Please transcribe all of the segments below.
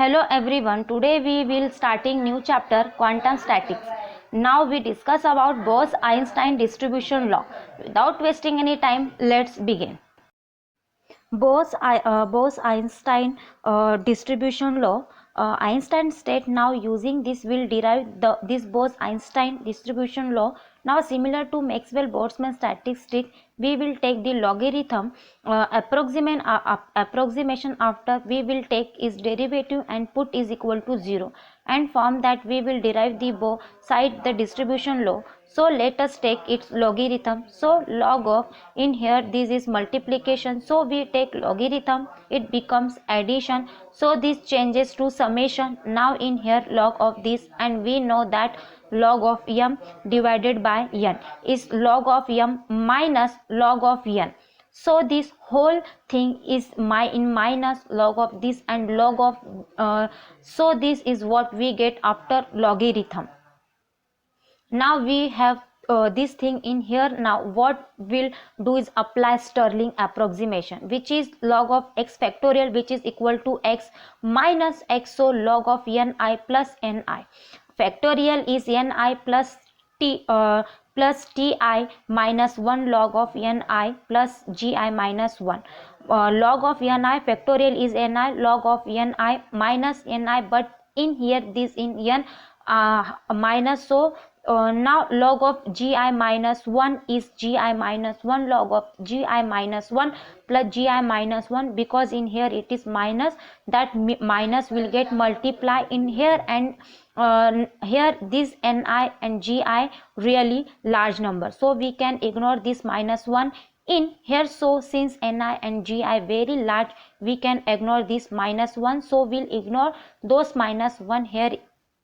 Hello everyone, today we will starting new chapter quantum statics. Now we discuss about Bose-Einstein distribution law. Without wasting any time, let's begin. Bose-Einstein distribution law. Einstein state now using this will derive this Bose-Einstein distribution law. Now similar to Maxwell-Boltzmann statistic, we will take the logarithm approximation after we will take its derivative and put is equal to 0, and from that we will derive the both side the distribution law. So let us take its logarithm. So log of, in here this is multiplication, so we take logarithm, it becomes addition, so this changes to summation. Now in here log of this, and we know that log of m divided by n is log of m minus log of n. So this whole thing is in minus log of this and log of so this is what we get after logarithm. Now we have this thing in here. Now what we'll do is apply Stirling approximation, which is log of x factorial, which is equal to x minus x, so log of ni plus ni factorial is ni plus ti minus 1 log of ni plus gi minus 1. Log of ni factorial is ni log of ni minus ni, but in here this in n minus, so now log of gi minus 1 is gi minus 1 log of gi minus 1 plus gi minus 1, because in here it is minus, that minus will get multiply in here, and here this ni and gi really large number, so we can ignore this minus 1 in here. So since ni and gi very large, we can ignore this minus 1, so we'll ignore those minus 1. Here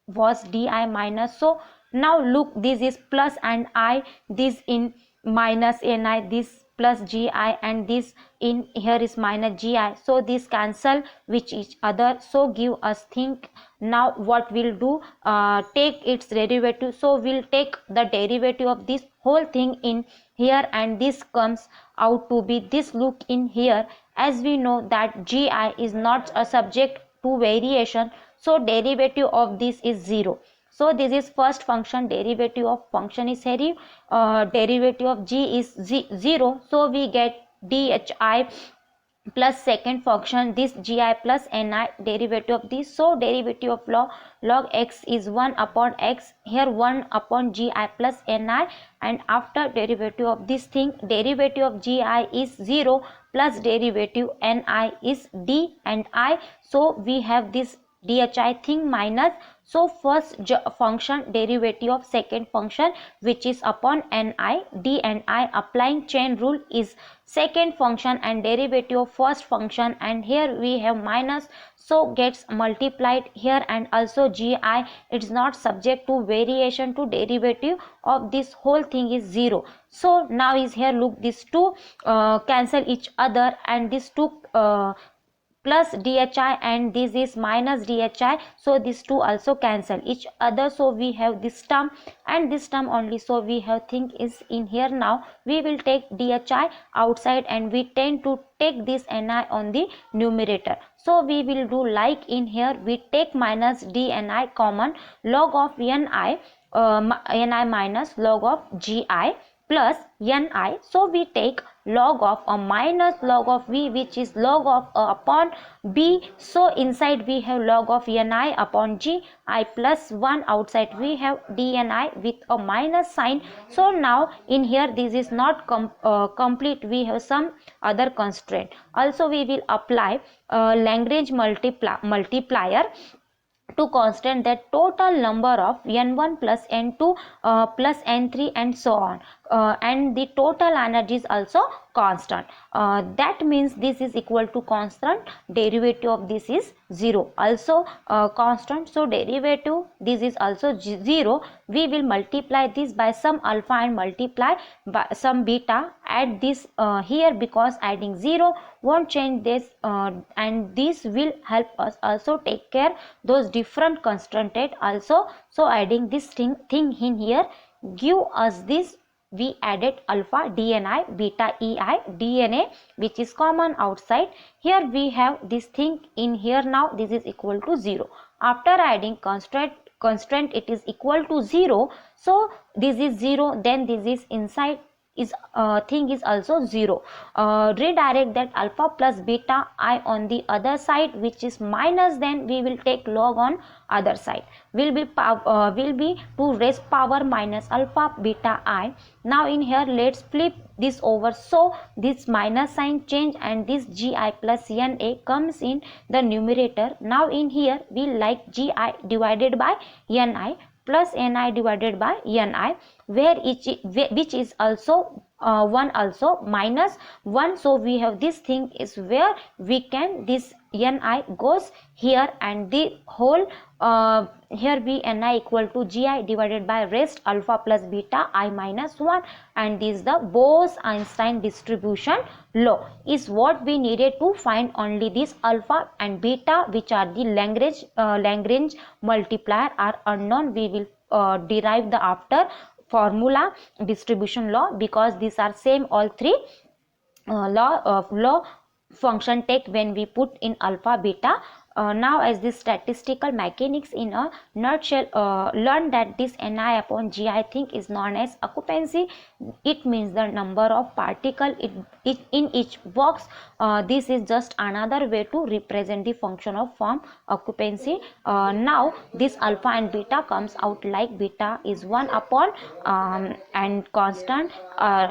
was di minus, so now look, this is plus and I, this in minus ni, this plus gi, and this in here is minus gi, so this cancel with each other, so give us think. Now what we'll do, take its derivative, so we'll take the derivative of this whole thing in here, and this comes out to be this. Look in here, as we know that gi is not a subject to variation, so derivative of this is 0. So this is first function, derivative of function is here, derivative of g is 0, so we get dhi plus second function this gi plus ni derivative of this, so derivative of log x is 1 upon x, here 1 upon gi plus ni, and after derivative of this thing, derivative of gi is 0 plus derivative ni is d and I, so we have this dhi thing minus, so first function derivative of second function, which is upon ni d and I, applying chain rule is second function and derivative of first function, and here we have minus, so gets multiplied here, and also gi, it's not subject to variation, to derivative of this whole thing is 0. So now is here, look, these two cancel each other, and these two plus dhi and this is minus dhi, so these two also cancel each other, so we have this term and this term only, so we have thing is in here. Now we will take dhi outside, and we tend to take this ni on the numerator, so we will do like in here, we take minus d ni common, log of ni minus log of gi plus ni, so we take log of a minus log of v, which is log of a upon b, so inside we have log of ni upon g I plus 1, outside we have dni with a minus sign. So now in here this is not complete, we have some other constraint also. We will apply Lagrange multiplier to constant that total number of n1 plus n2 plus n3 and so on, and the total energy is also constant. That means this is equal to constant, derivative of this is 0, also constant, so derivative this is also 0. We will multiply this by some alpha and multiply by some beta, add this here, because adding 0 won't change this, and this will help us also take care those different constraints also. So adding this thing in here give us this we added alpha dni, beta ei, dna, which is common outside. Here we have this thing in here. Now this is equal to 0. After adding constraint it is equal to 0. So this is 0, then this is inside is thing is also 0. Redirect that alpha plus beta I on the other side, which is minus, then we will take log on other side, will be 2 raised power minus alpha beta I. Now in here let's flip this over, so this minus sign change and this gi plus na comes in the numerator. Now in here we like gi divided by ni plus ni divided by ni, where which is also 1 also minus 1. So we have this thing is where we can, this ni goes here and the whole here we ni equal to gi divided by raised alpha plus beta I minus 1, and this the Bose-Einstein distribution law is what we needed to find. Only this alpha and beta, which are the Lagrange multiplier, are unknown. We will derive the after formula distribution law, because these are same all three law function take when we put in alpha beta. Now as this statistical mechanics in a nutshell, learn that this ni upon gi thing is known as occupancy. It means the number of particle in each box. This is just another way to represent the function of form occupancy. Now this alpha and beta comes out like beta is 1 upon and constant,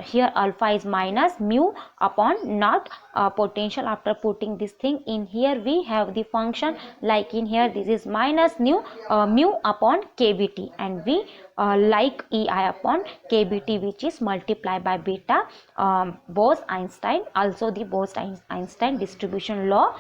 here alpha is minus mu upon naught potential. After putting this thing in here, we have the function like in here, this is minus mu upon kbt, and we like ei upon kbt, which is multiplied by beta. Bose-Einstein, also the Bose-Einstein distribution law.